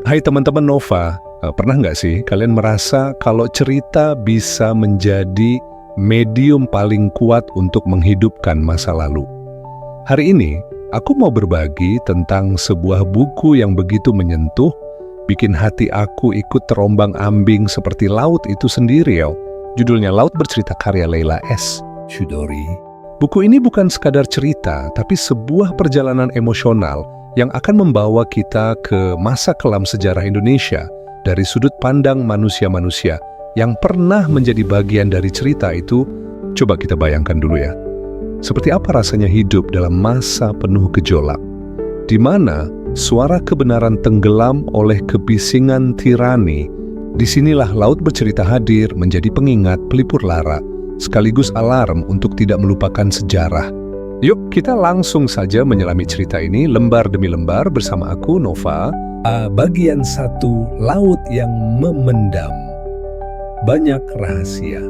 Hai teman-teman Nova, pernah nggak sih kalian merasa kalau cerita bisa menjadi medium paling kuat untuk menghidupkan masa lalu? Hari ini, aku mau berbagi tentang sebuah buku yang begitu menyentuh, bikin hati aku ikut terombang-ambing seperti laut itu sendiri ya. Judulnya Laut Bercerita karya Leila S. Chudori. Buku ini bukan sekadar cerita, tapi sebuah perjalanan emosional yang akan membawa kita ke masa kelam sejarah Indonesia dari sudut pandang manusia-manusia yang pernah menjadi bagian dari cerita itu. Coba kita bayangkan dulu ya. Seperti apa rasanya hidup dalam masa penuh gejolak, di mana suara kebenaran tenggelam oleh kebisingan tirani. Disinilah Laut Bercerita hadir menjadi pengingat pelipur lara, sekaligus alarm untuk tidak melupakan sejarah. Yuk, kita langsung saja menyelami cerita ini lembar demi lembar bersama aku, Nova. Bagian 1, Laut yang Memendam. Banyak rahasia.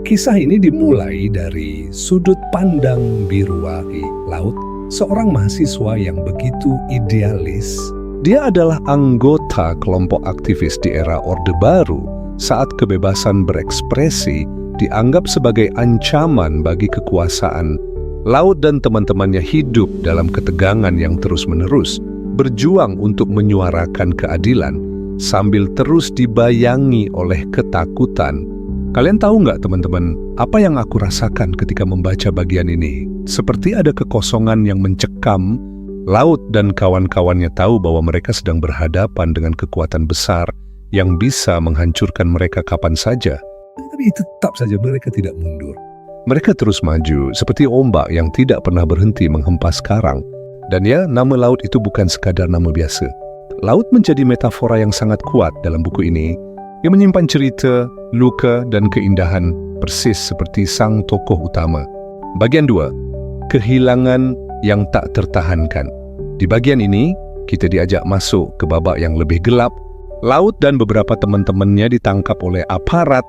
Kisah ini dimulai dari sudut pandang Biruwari Laut, seorang mahasiswa yang begitu idealis. Dia adalah anggota kelompok aktivis di era Orde Baru saat kebebasan berekspresi dianggap sebagai ancaman bagi kekuasaan. Laut dan teman-temannya hidup dalam ketegangan yang terus-menerus, berjuang untuk menyuarakan keadilan, sambil terus dibayangi oleh ketakutan. Kalian tahu nggak teman-teman, apa yang aku rasakan ketika membaca bagian ini? Seperti ada kekosongan yang mencekam. Laut dan kawan-kawannya tahu bahwa mereka sedang berhadapan dengan kekuatan besar yang bisa menghancurkan mereka kapan saja. Tapi tetap saja mereka tidak mundur. Mereka terus maju, seperti ombak yang tidak pernah berhenti menghempas karang. Dan ya, nama laut itu bukan sekadar nama biasa. Laut menjadi metafora yang sangat kuat dalam buku ini, yang menyimpan cerita, luka, dan keindahan persis seperti sang tokoh utama. Bagian 2, kehilangan yang tak tertahankan. Di bagian ini, kita diajak masuk ke babak yang lebih gelap. Laut dan beberapa teman-temannya ditangkap oleh aparat.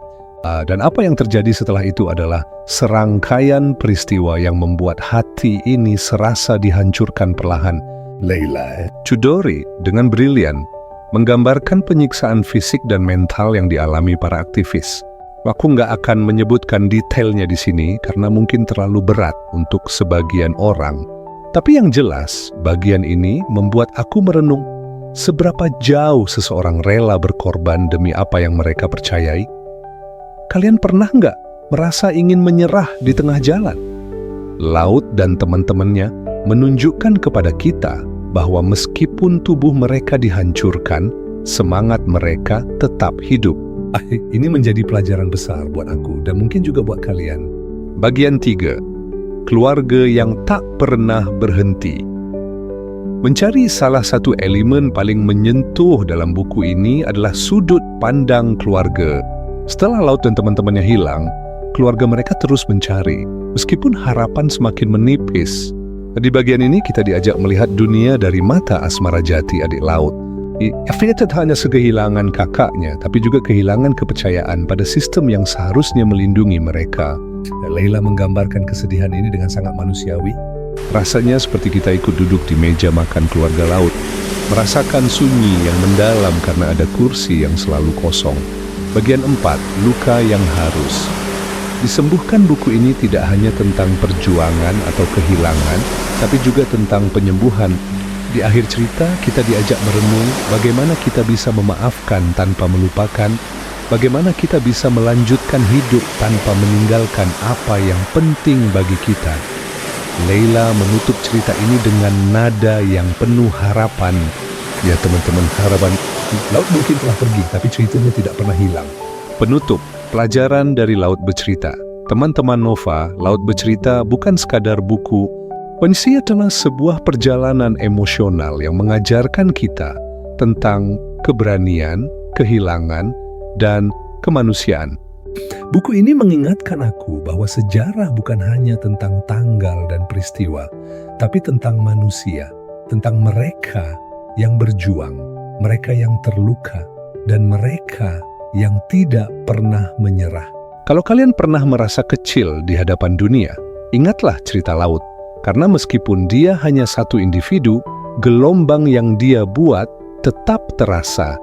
Dan apa yang terjadi setelah itu adalah serangkaian peristiwa yang membuat hati ini serasa dihancurkan perlahan. Leila Chudori dengan brilian menggambarkan penyiksaan fisik dan mental yang dialami para aktivis. Aku nggak akan menyebutkan detailnya di sini karena mungkin terlalu berat untuk sebagian orang. Tapi yang jelas, bagian ini membuat aku merenung seberapa jauh seseorang rela berkorban demi apa yang mereka percayai. Kalian pernah nggak merasa ingin menyerah di tengah jalan? Laut dan teman-temannya menunjukkan kepada kita bahwa meskipun tubuh mereka dihancurkan, semangat mereka tetap hidup. Ini menjadi pelajaran besar buat aku dan mungkin juga buat kalian. Bagian 3, keluarga yang tak pernah berhenti. Mencari salah satu elemen paling menyentuh dalam buku ini adalah sudut pandang keluarga. Setelah Laut dan teman-temannya hilang, keluarga mereka terus mencari, meskipun harapan semakin menipis. Di bagian ini kita diajak melihat dunia dari mata Asmara Jati, adik Laut. Dia tidak hanya kehilangan kakaknya, tapi juga kehilangan kepercayaan pada sistem yang seharusnya melindungi mereka. Leila menggambarkan kesedihan ini dengan sangat manusiawi. Rasanya seperti kita ikut duduk di meja makan keluarga Laut, merasakan sunyi yang mendalam karena ada kursi yang selalu kosong. Bagian 4, luka yang harus disembuhkan. Buku ini tidak hanya tentang perjuangan atau kehilangan, tapi juga tentang penyembuhan. Di akhir cerita, kita diajak merenung bagaimana kita bisa memaafkan tanpa melupakan, bagaimana kita bisa melanjutkan hidup tanpa meninggalkan apa yang penting bagi kita. Leila menutup cerita ini dengan nada yang penuh harapan. Ya teman-teman, harapan Laut mungkin telah pergi, tapi ceritanya tidak pernah hilang. Penutup, pelajaran dari Laut Bercerita. Teman-teman Nova, Laut Bercerita bukan sekadar buku. Puisi adalah sebuah perjalanan emosional yang mengajarkan kita tentang keberanian, kehilangan, dan kemanusiaan. Buku ini mengingatkan aku bahwa sejarah bukan hanya tentang tanggal dan peristiwa, tapi tentang manusia, tentang mereka yang berjuang, mereka yang terluka, dan mereka yang tidak pernah menyerah. Kalau kalian pernah merasa kecil di hadapan dunia, ingatlah cerita Laut. Karena meskipun dia hanya satu individu, gelombang yang dia buat tetap terasa